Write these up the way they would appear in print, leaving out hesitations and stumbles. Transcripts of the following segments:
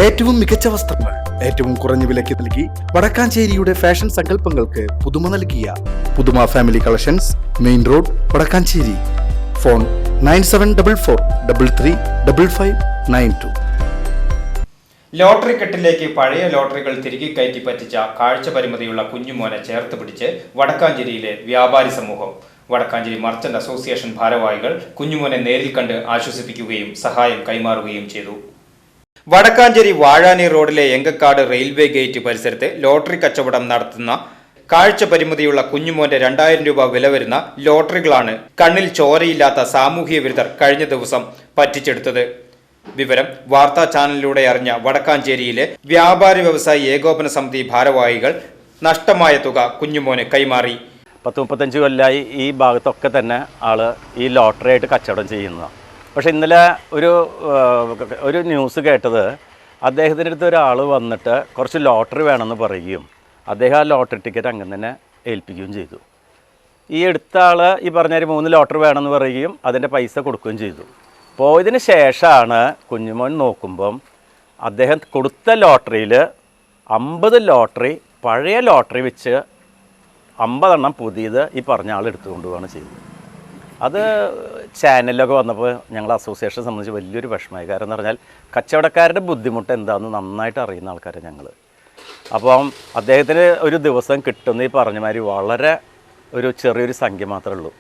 ഏറ്റവും മികച്ച വസ്ത്രങ്ങൾ ഏറ്റവും കുറഞ്ഞ വിലയ്ക്ക് നൽകി വടക്കാഞ്ചേരിയുടെ ഫാഷൻ സങ്കല്പങ്ങൾക്ക് പുതുമ നൽകിയ പുതുമ family collections, main road, Vadakkanchery. Phone 9744335592. Lottery കെട്ടിലേക്ക് പഴയ ലോട്ടറികൾ തിരികെ കയറ്റി പറ്റിച്ച കാഴ്ച പരിമിതിയുള്ള കുഞ്ഞുമോനെ ചേർത്ത് പിടിച്ച് വടക്കാഞ്ചേരിയിലെ വ്യാപാരി സമൂഹം. വടക്കാഞ്ചേരി മർച്ചന്റ് അസോസിയേഷൻ ഭാരവാഹികൾ കുഞ്ഞുമോനെ നേരിൽ കണ്ട് ആശ്വസിപ്പിക്കുകയും സഹായം കൈമാറുകയും ചെയ്തു. വടക്കാഞ്ചേരി വാഴാനി റോഡിലെ എങ്കക്കാട് റെയിൽവേ ഗേറ്റ് പരിസരത്ത് ലോട്ടറി കച്ചവടം നടത്തുന്ന കാഴ്ച പരിമിതിയുള്ള കുഞ്ഞുമോന്റെ 2000 രൂപ വില വരുന്ന ലോട്ടറികളാണ് കണ്ണിൽ ചോരയില്ലാത്ത സാമൂഹ്യ വിരുദ്ധർ കഴിഞ്ഞ ദിവസം പറ്റിച്ചെടുത്തത്. വിവരം വാർത്താ ചാനലിലൂടെ അറിഞ്ഞ വടക്കാഞ്ചേരിയിലെ വ്യാപാരി വ്യവസായി ഏകോപന സമിതി ഭാരവാഹികൾ നഷ്ടമായ തുക കുഞ്ഞുമോന് കൈമാറി. 30-35 കൊല്ലമായി ഈ ഭാഗത്തൊക്കെ തന്നെ ആള് ഈ ലോട്ടറി ആയിട്ട് കച്ചവടം ചെയ്യുന്നതാണ്. പക്ഷെ ഇന്നലെ ഒരു ന്യൂസ് കേട്ടത്, അദ്ദേഹത്തിൻ്റെ അടുത്ത് ഒരാൾ വന്നിട്ട് കുറച്ച് ലോട്ടറി വേണമെന്ന് പറയുകയും അദ്ദേഹം ആ ലോട്ടറി ടിക്കറ്റ് അങ്ങനെ തന്നെ ഏൽപ്പിക്കുകയും ചെയ്തു. ഈ എടുത്ത ആൾ ഈ പറഞ്ഞൊരു 3 ലോട്ടറി വേണമെന്ന് പറയുകയും അതിൻ്റെ പൈസ കൊടുക്കുകയും ചെയ്തു. പോയതിന് ശേഷമാണ് കുഞ്ഞുമോൻ നോക്കുമ്പം അദ്ദേഹം കൊടുത്ത ലോട്ടറിയിൽ 50 ലോട്ടറി പഴയ ലോട്ടറി വെച്ച് 50 എണ്ണം പുതിയത് ഈ പറഞ്ഞ ആൾ എടുത്തുകൊണ്ട് പോവുകയാണ് ചെയ്തത്. അത് ചാനലിലൊക്കെ വന്നപ്പോൾ ഞങ്ങൾ അസോസിയേഷൻ സംബന്ധിച്ച് വലിയൊരു വിഷമമായി. കാരണം എന്ന് പറഞ്ഞാൽ കച്ചവടക്കാരുടെ ബുദ്ധിമുട്ട് എന്താണെന്ന് നന്നായിട്ട് അറിയുന്ന ആൾക്കാരാണ് ഞങ്ങൾ. അപ്പം അദ്ദേഹത്തിന് ഒരു ദിവസം കിട്ടുന്ന ഈ പറഞ്ഞ മാതിരി വളരെ ഒരു ചെറിയൊരു സംഖ്യ മാത്രമേ ഉള്ളൂ.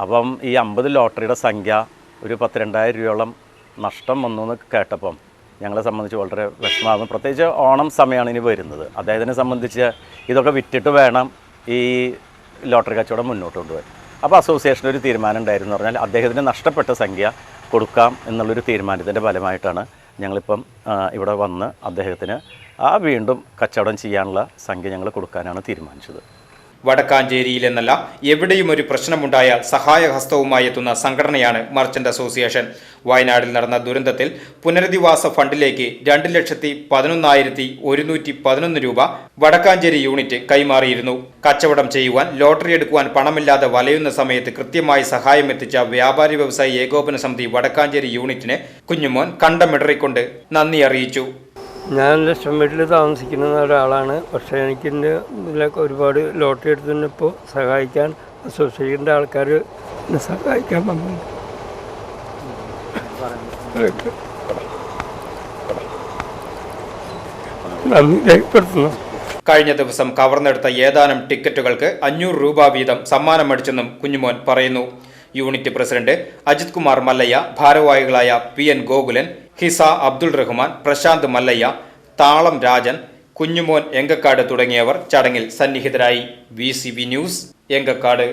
അപ്പം ഈ 50 ലോട്ടറിയുടെ സംഖ്യ ഒരു 10-2000 രൂപയോളം നഷ്ടം വന്നു എന്ന് കേട്ടപ്പം ഞങ്ങളെ സംബന്ധിച്ച് വളരെ വിഷമമാകുന്നു. പ്രത്യേകിച്ച് ഓണം സമയമാണ് ഇനി വരുന്നത്. അദ്ദേഹത്തിനെ സംബന്ധിച്ച് ഇതൊക്കെ വിറ്റിട്ട് വേണം ഈ ലോട്ടറി കച്ചവടം മുന്നോട്ട് കൊണ്ടുപോകാൻ. അപ്പോൾ അസോസിയേഷൻ്റെ ഒരു തീരുമാനം ഉണ്ടായിരുന്നു പറഞ്ഞാൽ അദ്ദേഹത്തിന് നഷ്ടപ്പെട്ട സംഖ്യ കൊടുക്കാം എന്നുള്ളൊരു തീരുമാനത്തിൻ്റെ ഫലമായിട്ടാണ് ഞങ്ങളിപ്പം ഇവിടെ വന്ന് അദ്ദേഹത്തിന് വീണ്ടും കച്ചവടം ചെയ്യാനുള്ള സംഖ്യ ഞങ്ങൾ കൊടുക്കാനാണ് തീരുമാനിച്ചത്. വടക്കാഞ്ചേരിയിൽ എന്നല്ല എവിടെയും ഒരു പ്രശ്നമുണ്ടായാൽ സഹായഹസ്തവുമായി എത്തുന്ന സംഘടനയാണ് മർച്ചന്റ് അസോസിയേഷൻ. വയനാട്ടിൽ നടന്ന ദുരന്തത്തിൽ പുനരധിവാസ ഫണ്ടിലേക്ക് 2,11,111 രൂപ വടക്കാഞ്ചേരി യൂണിറ്റ് കൈമാറിയിരുന്നു. കച്ചവടം ചെയ്യുവാൻ ലോട്ടറി എടുക്കുവാൻ പണമില്ലാതെ വലയുന്ന സമയത്ത് കൃത്യമായി സഹായം എത്തിച്ച വ്യാപാരി വ്യവസായി ഏകോപന സമിതി വടക്കാഞ്ചേരി യൂണിറ്റിന് കുഞ്ഞുമോൻ കണ്ടമിടറിക്കൊണ്ട് നന്ദി അറിയിച്ചു. ഞാൻ ലക്ഷം വീട്ടിൽ താമസിക്കുന്ന ഒരാളാണ്. പക്ഷേ എനിക്ക് ഇതിലൊക്കെ ഒരുപാട് ലോട്ടറി എടുത്തപ്പോൾ സഹായിക്കാൻ അസോസിയേഷൻ്റെ ആൾക്കാർ എന്നെ സഹായിക്കാൻ വന്നു. നന്ദി രേഖപ്പെടുത്തുന്നു. കഴിഞ്ഞ ദിവസം കവർന്നെടുത്ത ഏതാനും ടിക്കറ്റുകൾക്ക് 500 രൂപ വീതം സമ്മാനം അടിച്ചെന്നും കുഞ്ഞുമോൻ പറയുന്നു. യൂണിറ്റ് പ്രസിഡന്റ് അജിത് കുമാർ മല്ലയ്യ, ഭാരവാഹികളായ PN ഗോകുലൻ, ഹിസ അബ്ദുൾ റഹ്മാൻ, പ്രശാന്ത് മല്ലയ്യ, താളം രാജൻ, കുഞ്ഞുമോൻ എങ്കക്കാട് തുടങ്ങിയവർ ചടങ്ങിൽ സന്നിഹിതരായി. VCB news, Enkakkad.